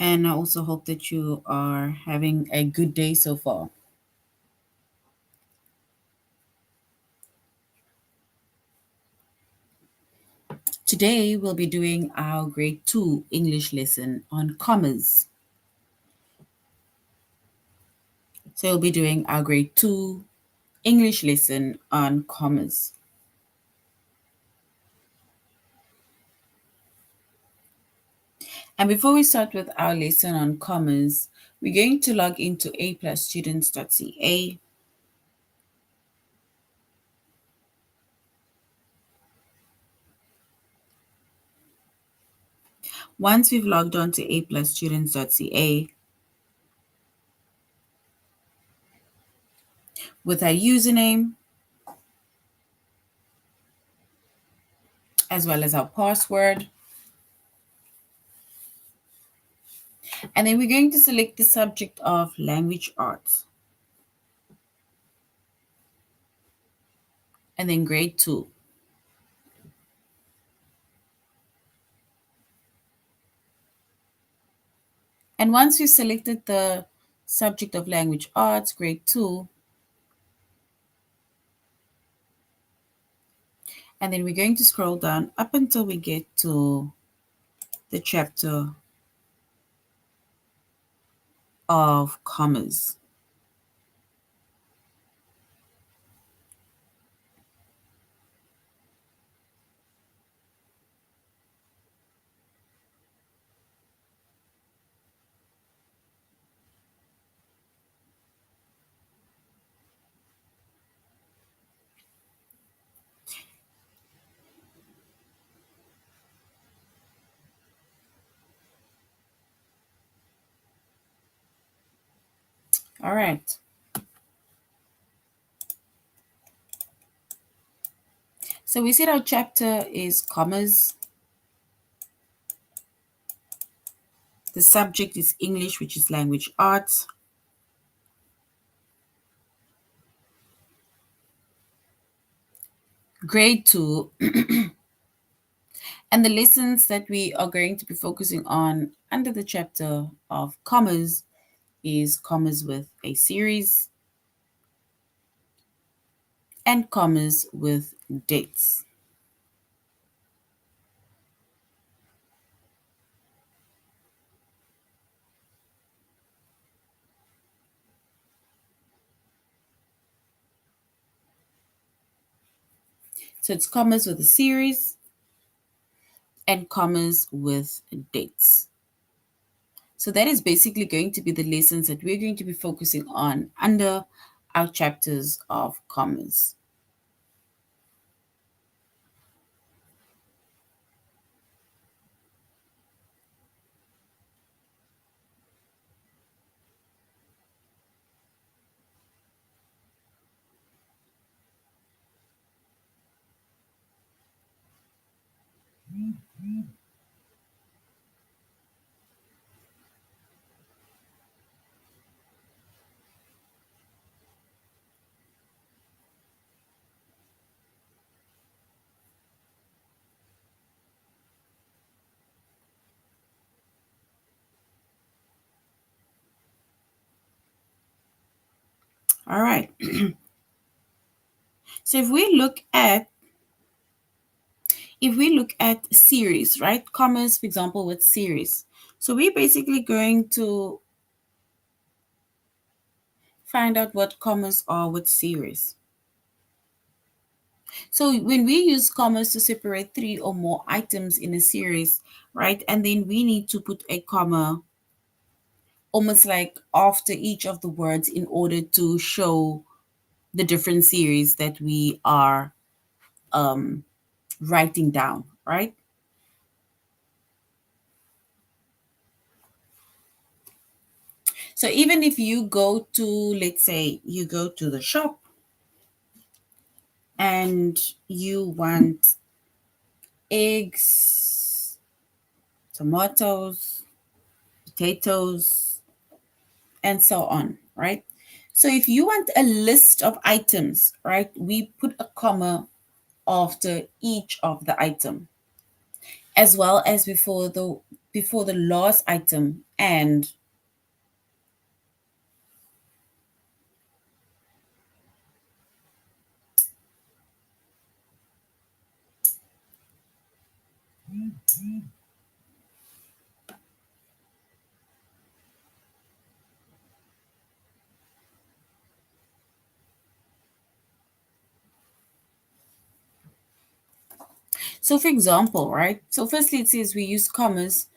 And I also hope that you are having a good day so far. Today, we'll be doing our grade 2 English lesson on commas. So, we'll be doing our grade 2 English lesson on commas. And before we start with our lesson on commas, we're going to log into aplusstudents.ca. Once we've logged on to aplusstudents.ca, with our username, as well as our password, and then we're going to select the subject of language arts, and then grade 2. And once we've selected the subject of language arts, grade 2, and then we're going to scroll down up until we get to the chapter of commas. All right. So we said our chapter is commas. The subject is English, which is language arts. Grade 2. And the lessons that we are going to be focusing on under the chapter of commas is commas with a series and commas with dates. So it's commas with a series and commas with dates. So that is basically going to be the lessons that we're going to be focusing on under our chapters of commas. All right. So if we look at series, right? Commas, for example, with series. So we're basically going to find out what commas are with series. So when we use commas to separate 3 or more items in a series, right? And then we need to put a comma almost like after each of the words in order to show the different series that we are writing down, right? So even if you go to, let's say, you go to the shop and you want eggs, tomatoes, potatoes, and so on, right? So if you want a list of items, right, we put a comma after each of the item, as well as before before the last item and. So for example, right? So firstly, it says we use commas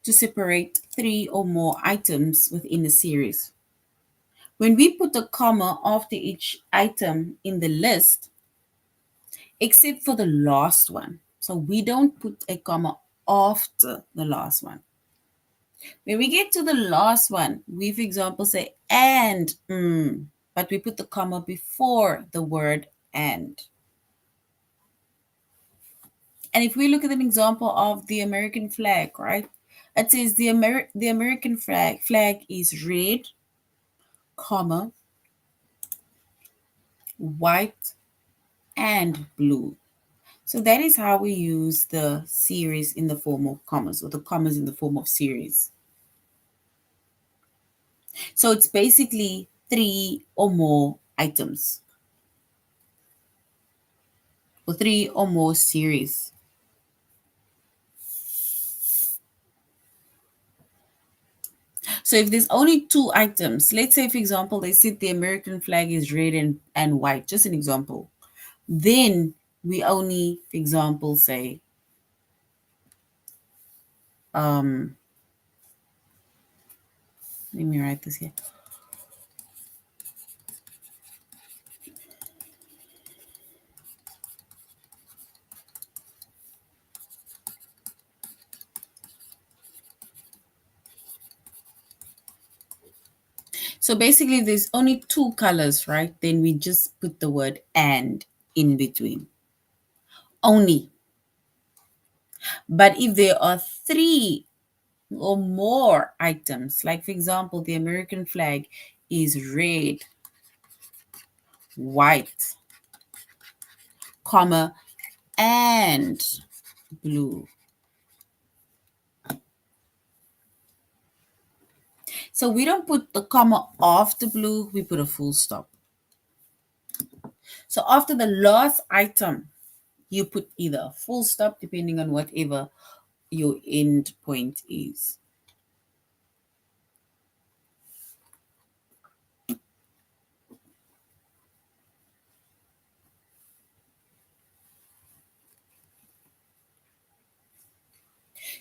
to separate three or more items within a series. When we put a comma after each item in the list, except for the last one. So we don't put a comma after the last one. When we get to the last one, we, for example, say and, but we put the comma before the word and. And if we look at an example of the American flag, right? It says the American flag is red, comma, white, and blue. So that is how we use the series in the form of commas, or the commas in the form of series. So it's basically three or more items, or three or more series. So if there's only two items, let's say, for example, they said the American flag is red and white, just an example. Then we only, for example, say, let me write this here. So basically, if there's only two colors, right? Then we just put the word and in between. Only. But if there are three or more items, like for example, the American flag is red, white, comma, and blue. So we don't put the comma after blue, we put a full stop. So after the last item, you put either a full stop, depending on whatever your end point is.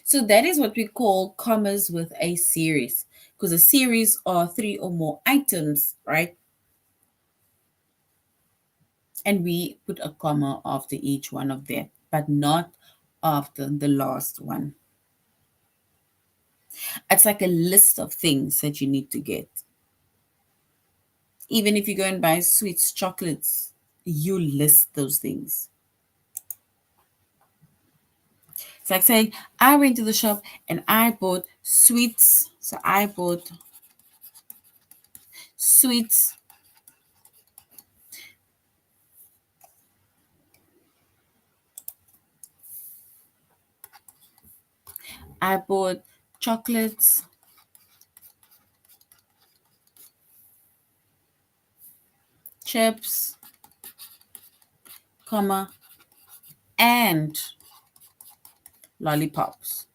So that is what we call commas with a series, because a series are three or more items, right? And we put a comma after each one of them, but not after the last one. It's like a list of things that you need to get. Even if you go and buy sweets, chocolates, you list those things. It's like saying, I went to the shop and I bought sweets. So I bought sweets, I bought chocolates, chips, comma, and lollipops.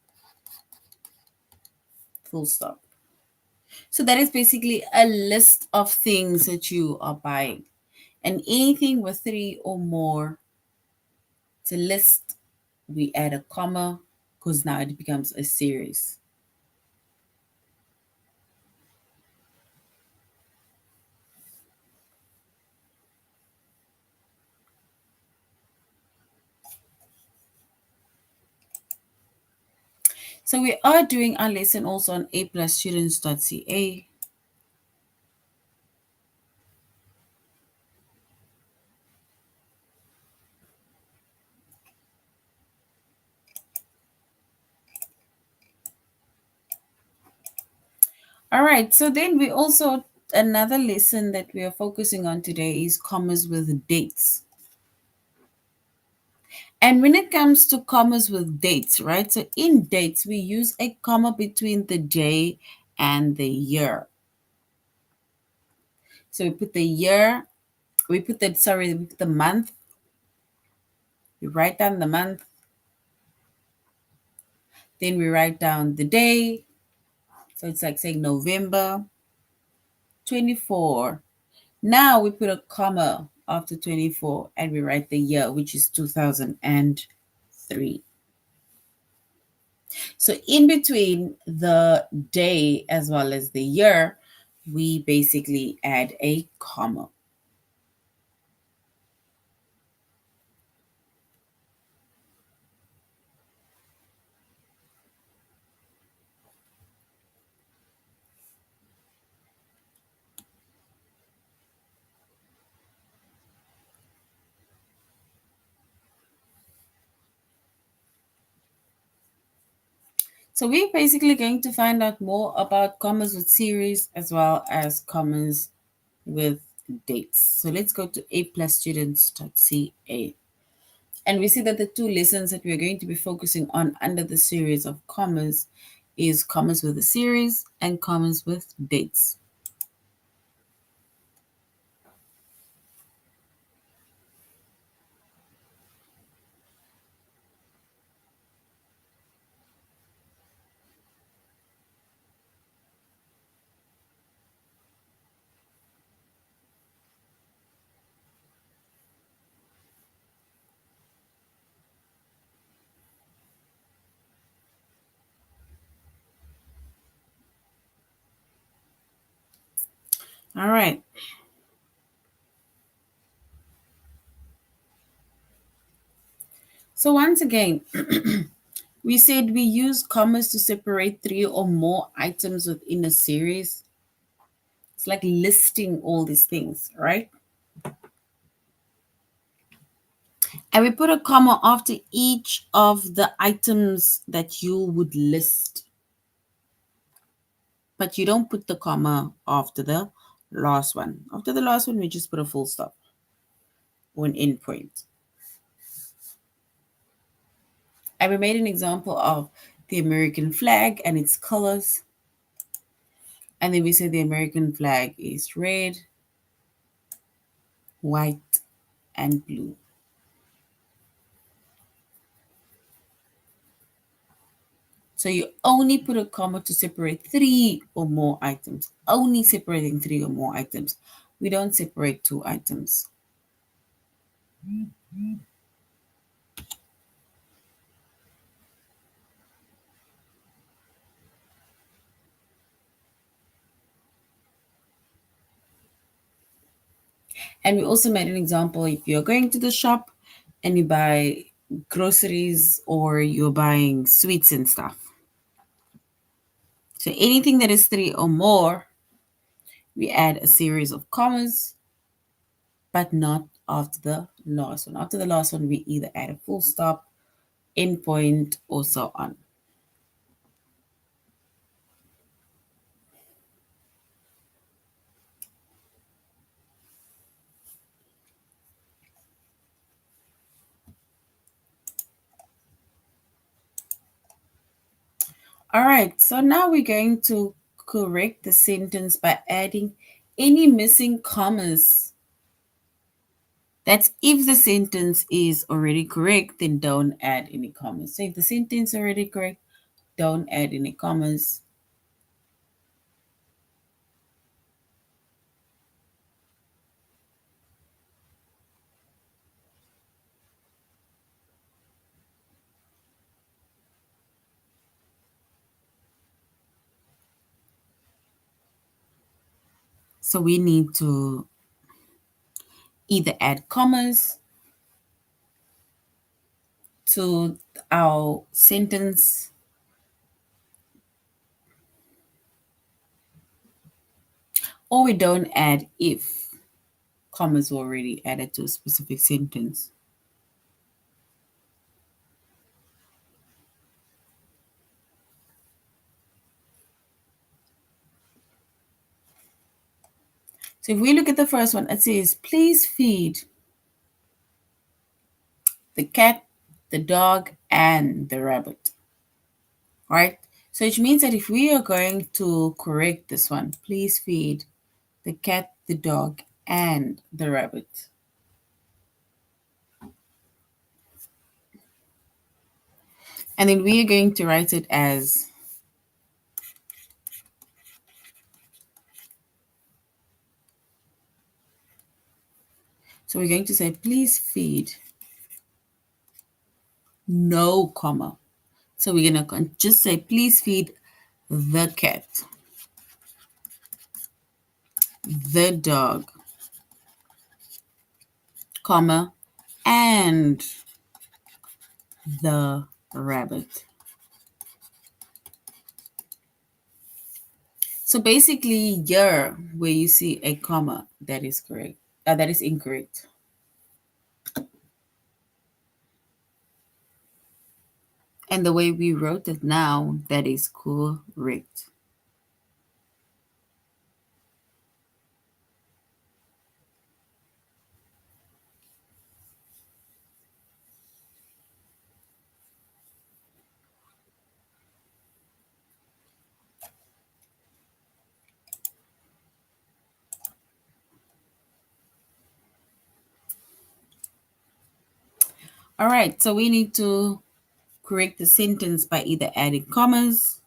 Full stop. So that is basically a list of things that you are buying. And anything with three or more to list, we add a comma because now it becomes a series. So we are doing our lesson also on aplusstudents.ca. All right, so then we also, another lesson that we are focusing on today is commas with dates. And when it comes to commas with dates, right? So in dates, we use a comma between the day and the year. So we put the year, we put the, sorry, we put the month, we write down the month, then we write down the day. So it's like saying November 24. Now we put a comma after 24 and we write the year, which is 2003. So in between the day as well as the year, we basically add a comma. So we're basically going to find out more about commas with series as well as commas with dates. So let's go to aplusstudents.ca. And we see that the two lessons that we're going to be focusing on under the series of commas is commas with a series and commas with dates. All right. So once again, we said we use commas to separate three or more items within a series. It's like listing all these things, right? And we put a comma after each of the items that you would list. But you don't put the comma after the last one. After the last one, we just put a full stop or an endpoint. And we made an example of the American flag and its colors. And then we said the American flag is red, white, and blue. So you only put a comma to separate three or more items, only separating three or more items. We don't separate two items. And we also made an example if you're going to the shop and you buy groceries or you're buying sweets and stuff. So anything that is three or more, we add a series of commas, but not after the last one. After the last one, we either add a full stop, endpoint, or so on. All right, so now we're going to correct the sentence by adding any missing commas. That's if the sentence is already correct, then don't add any commas. So if the sentence is already correct, don't add any commas. So we need to either add commas to our sentence, or we don't add if commas were already added to a specific sentence. So if we look at the first one, it says, please feed the cat the dog, and the rabbit. Right? So it means that if we are going to correct this one, please feed the cat, the dog, and the rabbit. And then we are going to write it as, so we're going to say, please feed, no comma. So we're going to just say, please feed the cat, the dog, comma, and the rabbit. So basically, here where you see a comma, that is correct. That is incorrect. And the way we wrote it now, that is correct. All right, so we need to correct the sentence by either adding commas.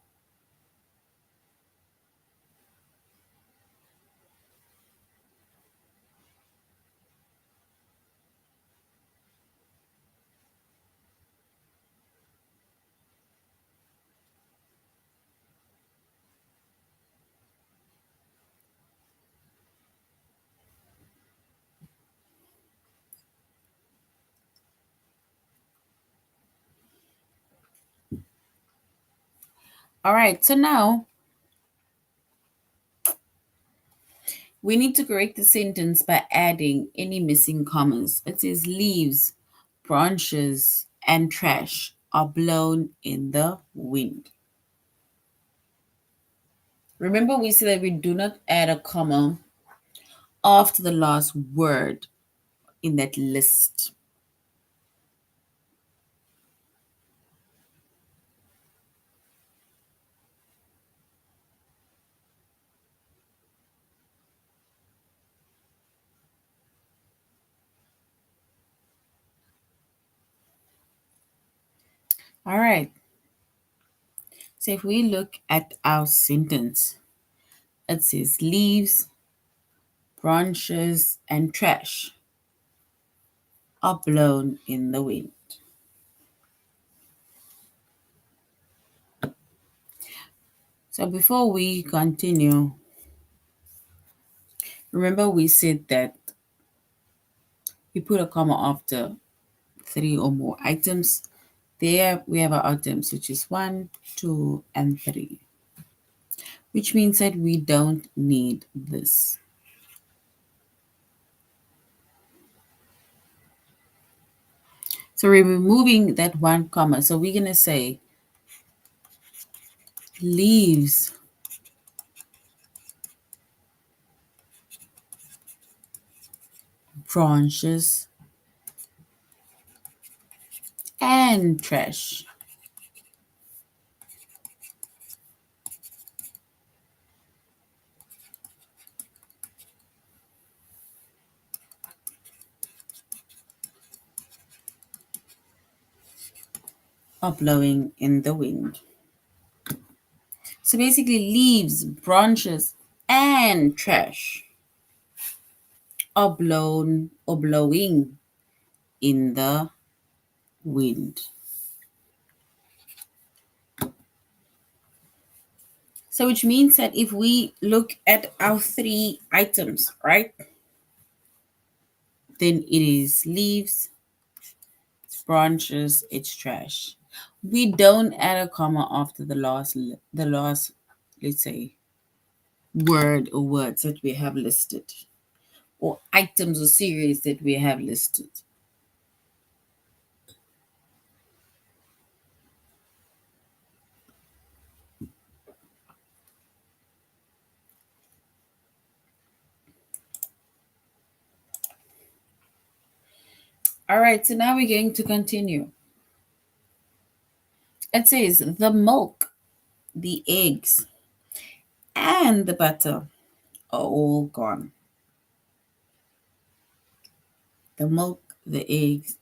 All right, so now we need to correct the sentence by adding any missing commas. It says leaves, branches, and trash are blown in the wind. Remember, we said that we do not add a comma after the last word in that list. All right. So if we look at our sentence, it says leaves, branches, and trash are blown in the wind. So before we continue, remember we said that we put a comma after three or more items. There we have our items, which is 1, 2, and 3, which means that we don't need this. So we're removing that one comma. So we're going to say leaves, branches, and trash. Are blowing in the wind. So basically, leaves, branches, and trash are blown or blowing in the wind. So which means that if we look at our three items, right, then it is leaves, it's branches, it's trash. We don't add a comma after the last, let's say, word or words that we have listed, or items or series that we have listed. All right, so now we're going to continue. It says the milk, the eggs, and the butter are all gone. The milk, the eggs,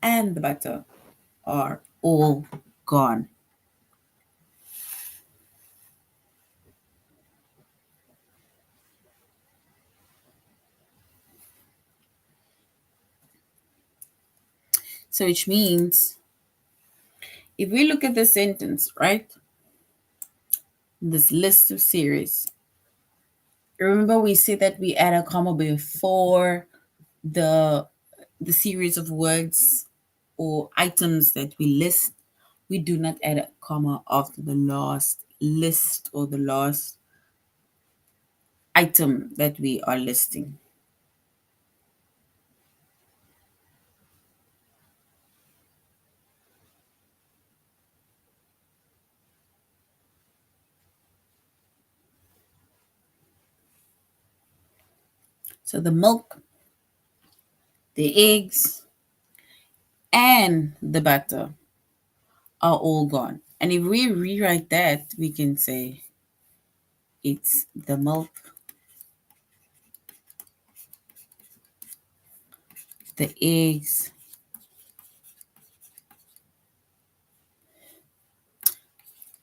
and the butter are all gone. So, which means if we look at the sentence, right? This list of series, remember we said that we add a comma before the the series of words or items that we list. We do not add a comma after the last list or the last item that we are listing. So the milk, the eggs, and the butter are all gone. And if we rewrite that, we can say it's the milk, the eggs,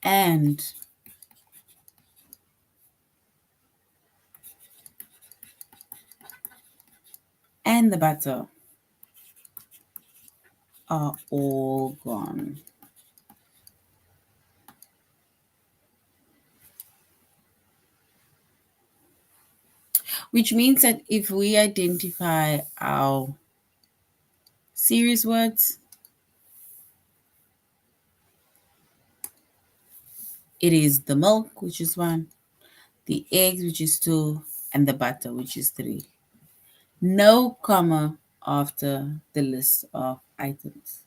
and the butter are all gone. Which means that if we identify our series words, it is the milk, which is one, the eggs, which is two, and the butter, which is three. No comma after the list of items.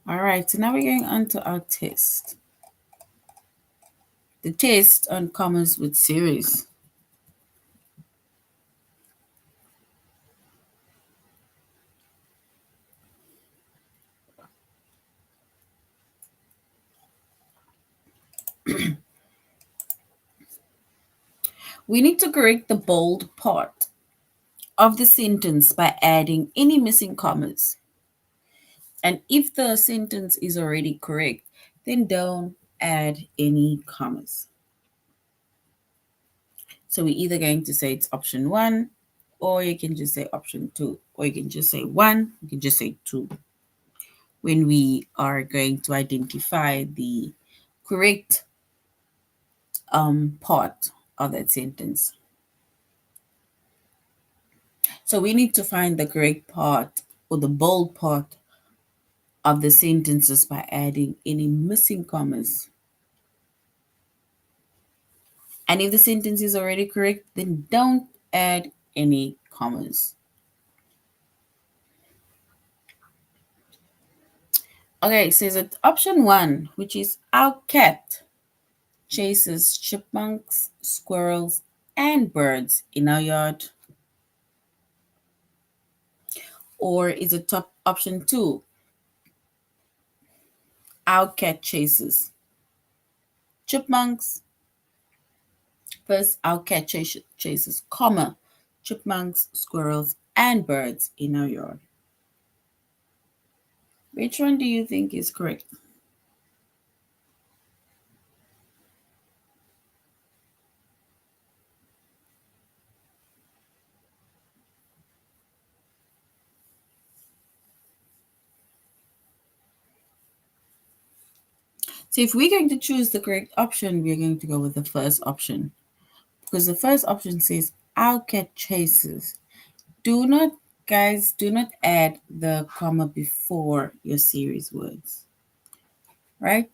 All right, so now we're going on to our test. The test on commas with series. We need to correct the bold part of the sentence by adding any missing commas. And if the sentence is already correct, then don't add any commas. So we're either going to say it's option one, or you can just say option two, or you can just say one, you can just say two when we are going to identify the correct part of that sentence. So we need to find the correct part or the bold part of the sentences by adding any missing commas. And if the sentence is already correct, then don't add any commas. Okay, it says that option one, which is our cat chases chipmunks, squirrels, and birds in our yard. Or is it top option two, our cat chases chipmunks. First, our cat chases, comma, chipmunks, squirrels, and birds in our yard. Which one do you think is correct? So if we're going to choose the correct option, we're going to go with the first option. Because the first option says our cat chases. Do not, guys, do not add the comma before your series words. Right?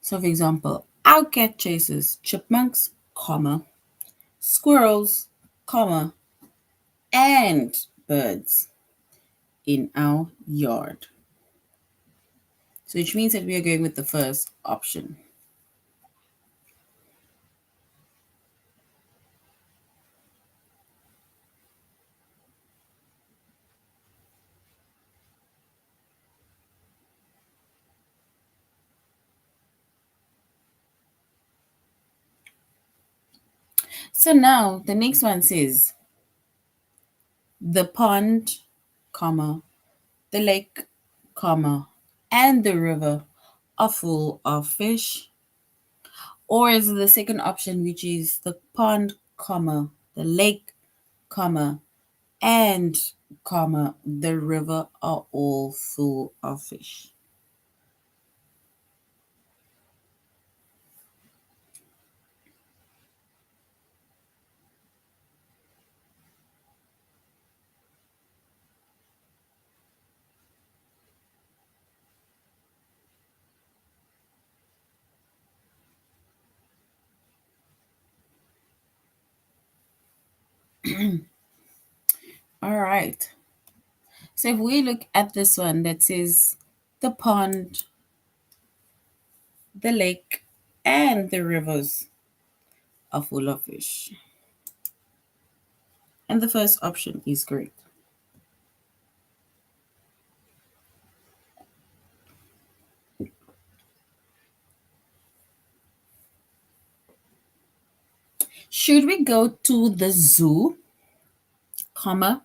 So, for example, our cat chases chipmunks, comma, squirrels, comma, and birds in our yard. So, which means that we are going with the first option. So now the next one says the pond, comma, the lake, comma, and the river are full of fish. Or is the second option, which is the pond, comma, the lake, comma, and comma, the river are all full of fish. All right. So if we look at this one that says the pond, the lake, and the rivers are full of fish. And the first option is correct. Should we go to the zoo, comma,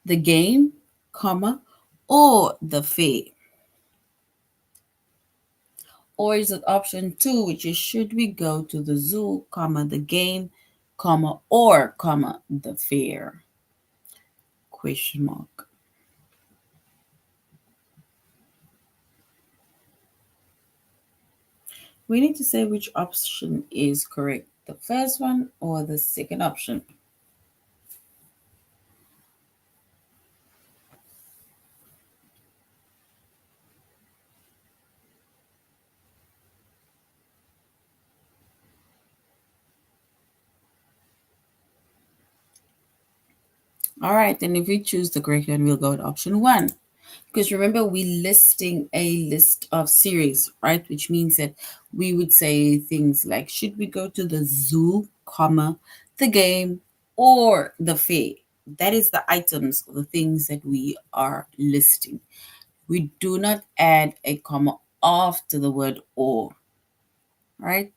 the game, comma, or the fair? Or is it option two, which is should we go to the zoo, comma, the game, comma, or comma, the fair? Question mark. We need to say which option is correct, the first one or the second option. All right, then if we choose the correct one, we'll go with option one. Because remember, we're listing a list of series, right? Which means that we would say things like, should we go to the zoo, comma, the game, or the fair? That is the items, the things that we are listing. We do not add a comma after the word or, right?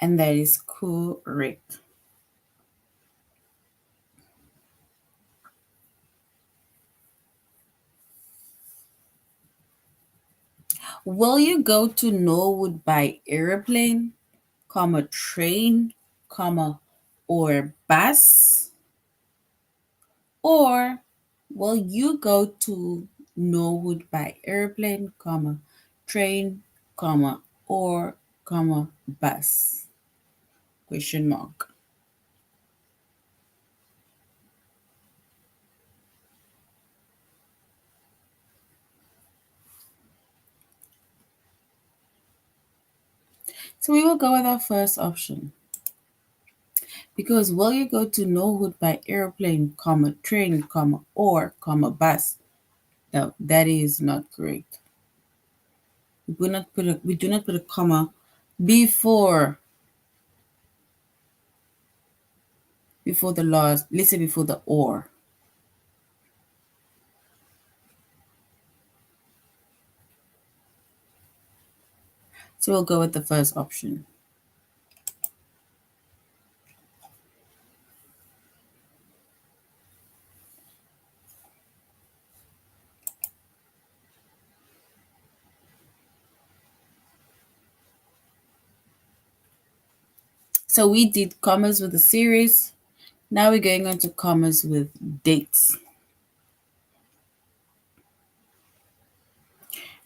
And that is correct. Will you go to Norwood by airplane, comma, train, comma, or bus? Or will you go to Norwood by airplane, comma, train, comma, or comma, bus? Question mark. So we will go with our first option. Because will you go to Norwood by airplane, comma, train, comma, or comma, bus? No, that is not correct. We do not put a comma before the last, let's say before the or. So we'll go with the first option. So we did commas with the series. Now we're going on to commas with dates.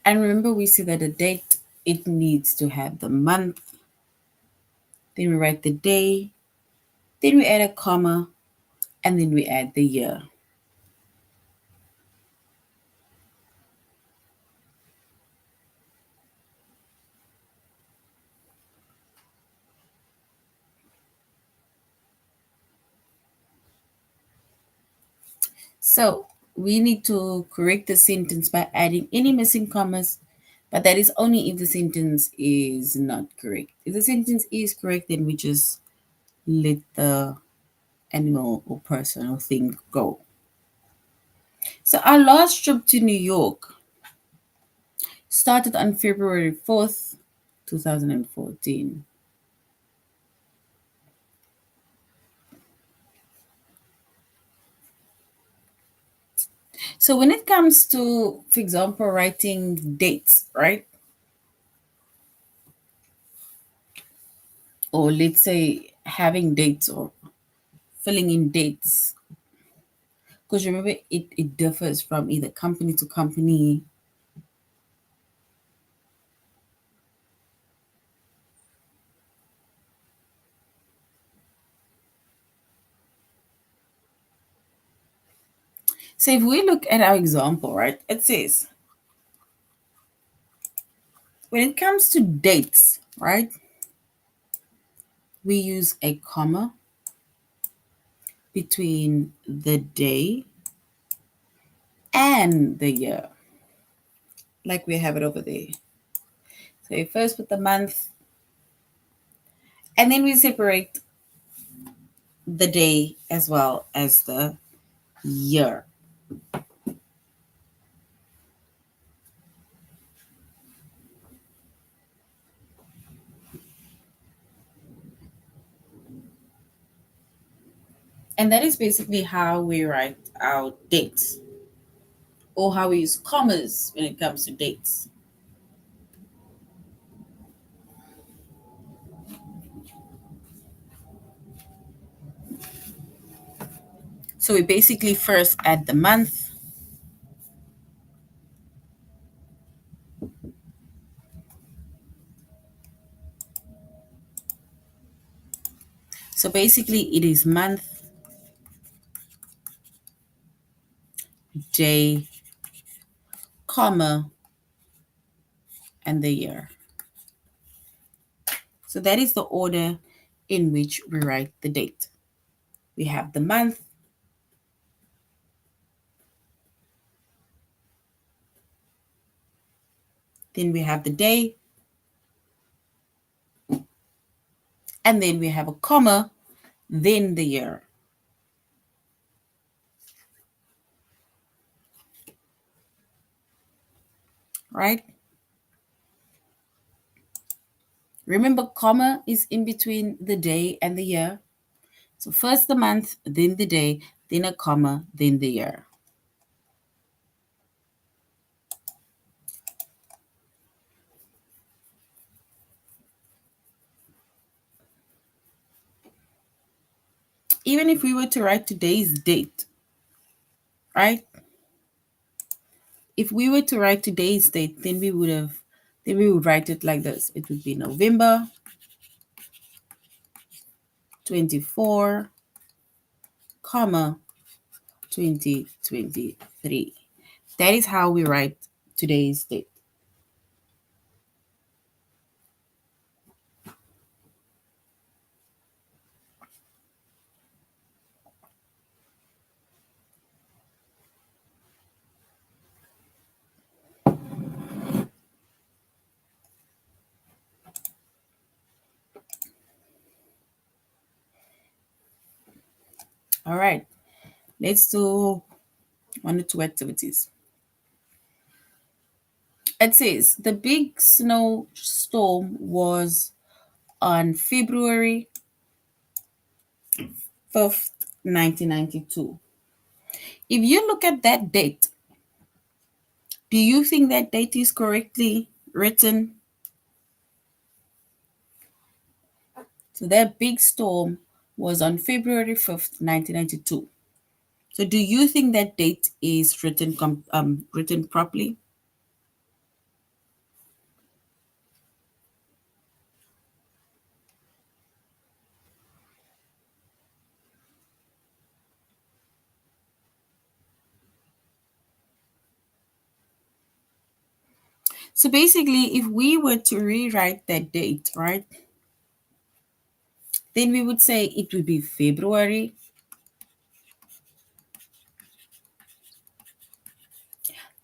And remember, we see that a date, it needs to have the month. Then we write the day. Then we add a comma. And then we add the year. So we need to correct the sentence by adding any missing commas, but that is only if the sentence is not correct. If the sentence is correct, then we just let the animal or person or thing go. So our last trip to New York started on February 4th, 2014. So when it comes to, for example, writing dates, right? Or let's say having dates or filling in dates. Because remember, it differs from either company to company. So if we look at our example, right, it says when it comes to dates, right, we use a comma between the day and the year, like we have it over there. So you first put the month, and then we separate the day as well as the year. And that is basically how we write our dates, or how we use commas when it comes to dates. So we basically first add the month, so basically it is month, day, comma, and the year. So that is the order in which we write the date. We have the month, then we have the day, and then we have a comma, then the year. Right? Remember, comma is in between the day and the year. So first the month, then the day, then a comma, then the year. Even if we were to write today's date, right? If we were to write today's date, then we would write it like this. It would be November 24, comma 2023. That is how we write today's date. All right, let's do one or two activities. It says the big snowstorm was on February 5th, 1992. If you look at that date, do you think that date is correctly written? So that big storm was on February 5th, 1992. So do you think that date is written properly? So basically, if we were to rewrite that date, right, then we would say it would be February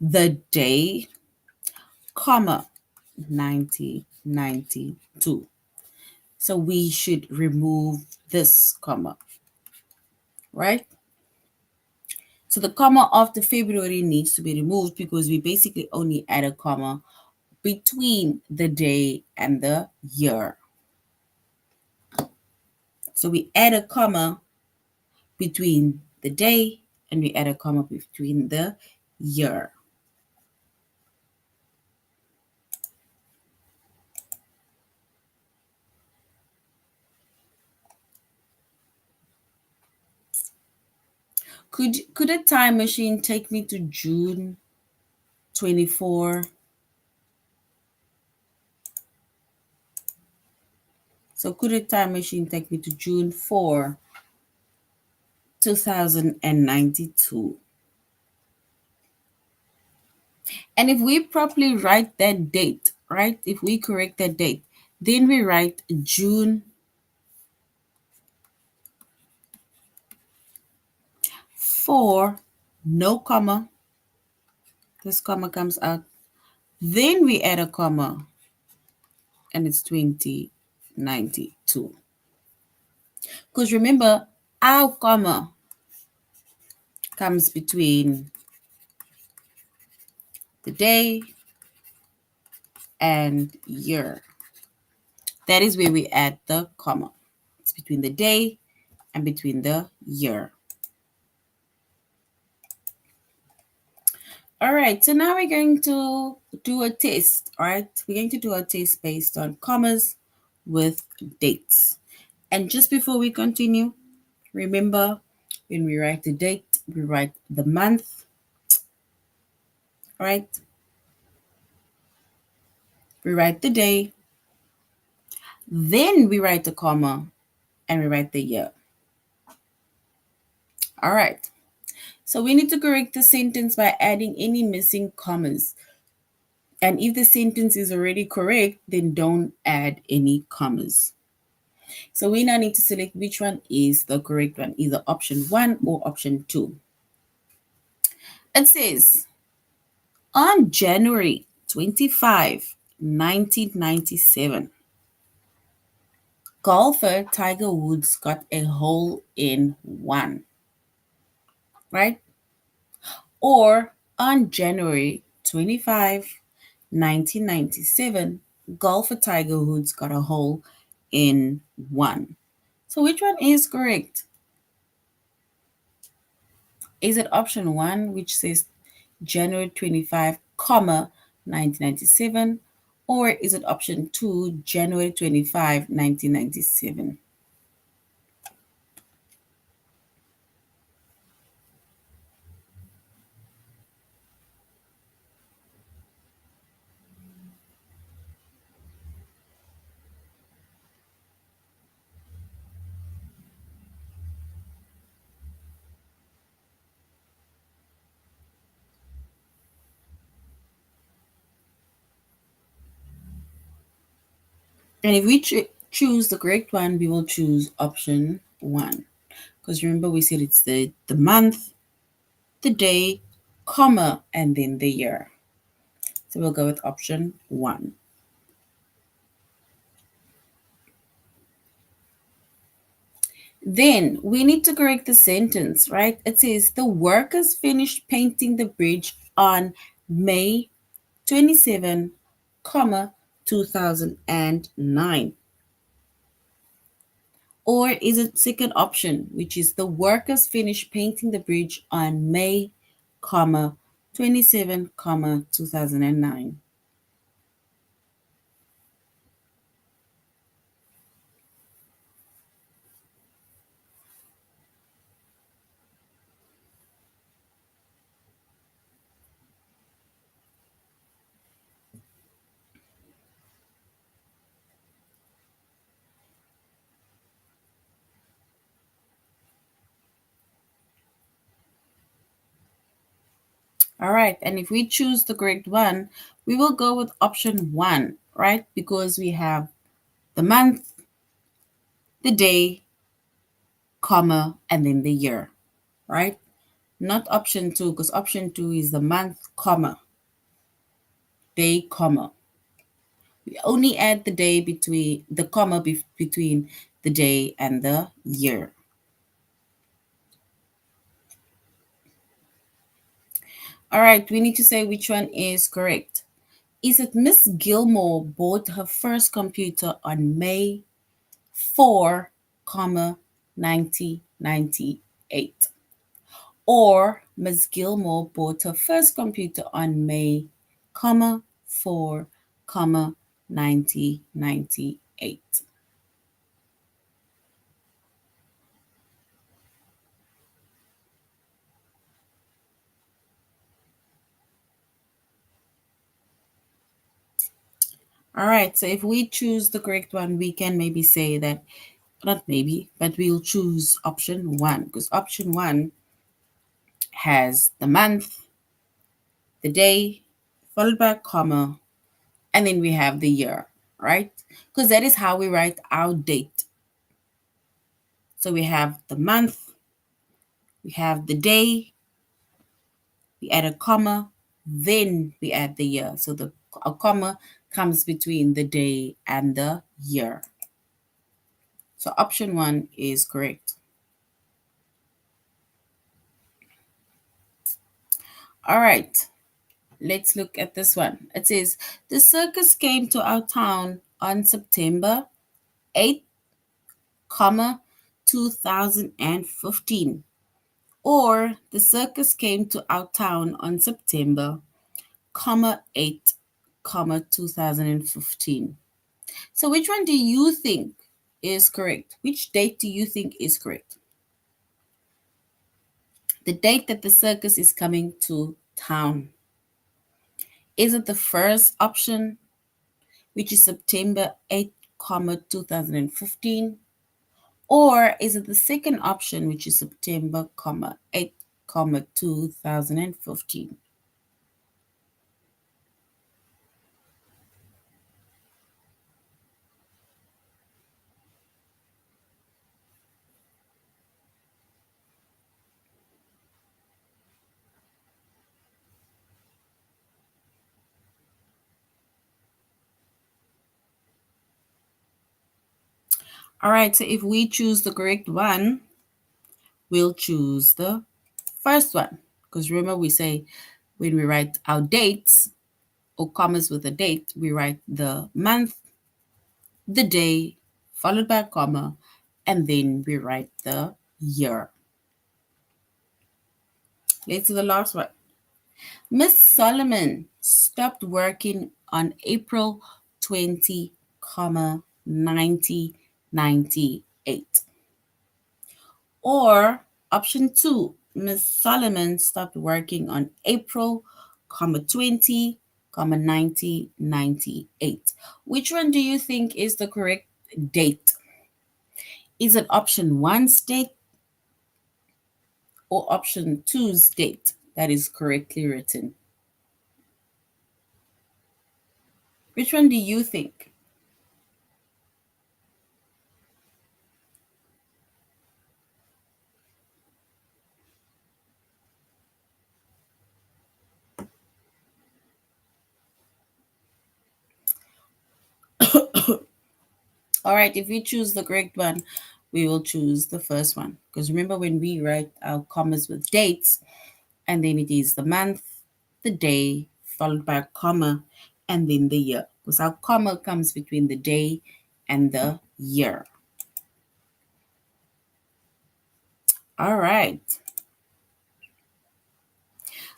the day, comma, 1992. So we should remove this comma, right? So the comma after February needs to be removed because we basically only add a comma between the day and the year. So we add a comma between the day and we add a comma between the year. Could a time machine take me to June 24? So could a time machine take me to June 4, 2092? And if we properly write that date, right? If we correct that date, then we write June 4, no comma. This comma comes out. Then we add a comma and it's 2092. Because remember, our comma comes between the day and year. That is where we add the comma. It's between the day and between the year. All right, so now we're going to do a test, all right? We're going to do a test based on commas with dates. And just before we continue, remember when we write the date, we write the month, right? We write the day, then we write the comma, and we write the year. All right. So we need to correct the sentence by adding any missing commas. And if the sentence is already correct, then don't add any commas. So we now need to select which one is the correct one, either option 1 or option 2. It says, on January 25, 1997, golfer Tiger Woods got a hole in one, right? Or on January 25, 1997, golfer Tiger Woods got a hole in one. So which one is correct? Is it option 1, which says January 25, 1997, or is it option 2, January 25, 1997? And if we choose the correct one, we will choose option 1. Because remember, we said it's the month, the day, comma, and then the year. So we'll go with option 1. Then we need to correct the sentence, right? It says the workers finished painting the bridge on May 27, 2009. Or is it second option, which is the workers finished painting the bridge on May 27, 2009? All right, and if we choose the correct one, we will go with option 1, right? Because we have the month, the day, comma, and then the year, right? not option two, because option two is the month, comma, day, comma. We only add the day between the comma between the day and the year. All right, we need to say which one is correct. Is it Miss Gilmore bought her first computer on May 4, comma 1998? Or Miss Gilmore bought her first computer on May, comma 4, comma 1998. All right, so if we choose the correct one, we can maybe say that, not maybe, but we'll choose option one, because option one has the month, the day, followed by a comma, and then we have the year, right? Because that is how we write our date. So we have the month, we have the day, we add a comma, then we add the year. So a comma comes between the day and the year. So option one is correct. All right, let's look at this one. It says, the circus came to our town on September 8th, comma, 2015. Or the circus came to our town on September, comma, 8, comma, 2015. So which one do you think is correct? Which date do you think is correct? The date that the circus is coming to town. Is it the first option, which is September 8, comma 2015? Or is it the second option, which is September, comma 8, comma 2015? All right, so if we choose the correct one, we'll choose the first one. Because remember, we say when we write our dates or commas with a date, we write the month, the day, followed by a comma, and then we write the year. Let's do the last one. Miss Solomon stopped working on April 20, comma 1998. Or option two, Miss Solomon stopped working on April, comma 20, comma 1998. Which one do you think is the correct date? Is it option one's date or option two's date that is correctly written? Which one do you think? All right, if we choose the correct one, we will choose the first one. Because remember, when we write our commas with dates, and then it is the month, the day, followed by a comma, and then the year. Because our comma comes between the day and the year. All right.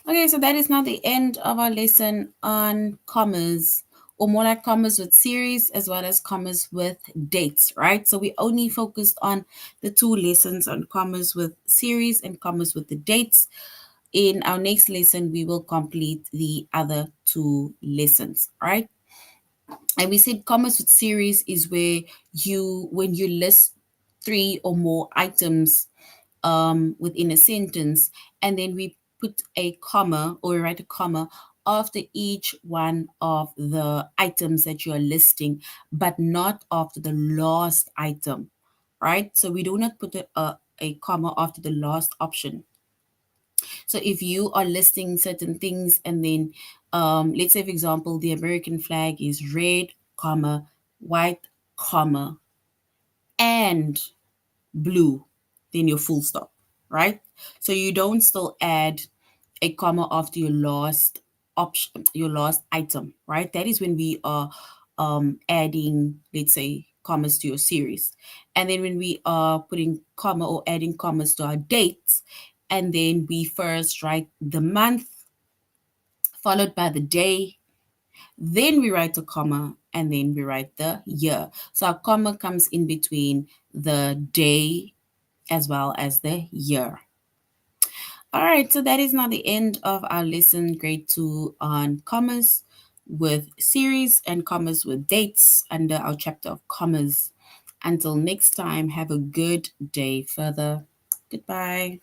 Okay, so that is now the end of our lesson on commas, or more like commas with series as well as commas with dates, right? So we only focused on the two lessons on commas with series and commas with the dates. In our next lesson, we will complete the other two lessons, right? And we said commas with series is where when you list three or more items within a sentence, and then we put a comma or we write a comma after each one of the items that you are listing, but not after the last item, right? So we do not put a comma after the last option. So if you are listing certain things and then, let's say, for example, the American flag is red, comma, white, comma, and blue, then your full stop, right? So you don't still add a comma after your last option, your last item, right? That is when we are adding, let's say, commas to your series. And then when we are putting comma or adding commas to our dates, and then we first write the month followed by the day, then we write a comma, and then we write the year. So our comma comes in between the day as well as the year. All right, so that is now the end of our lesson, grade 2, on commas with series and commas with dates under our chapter of commas. Until next time, have a good day further. Goodbye.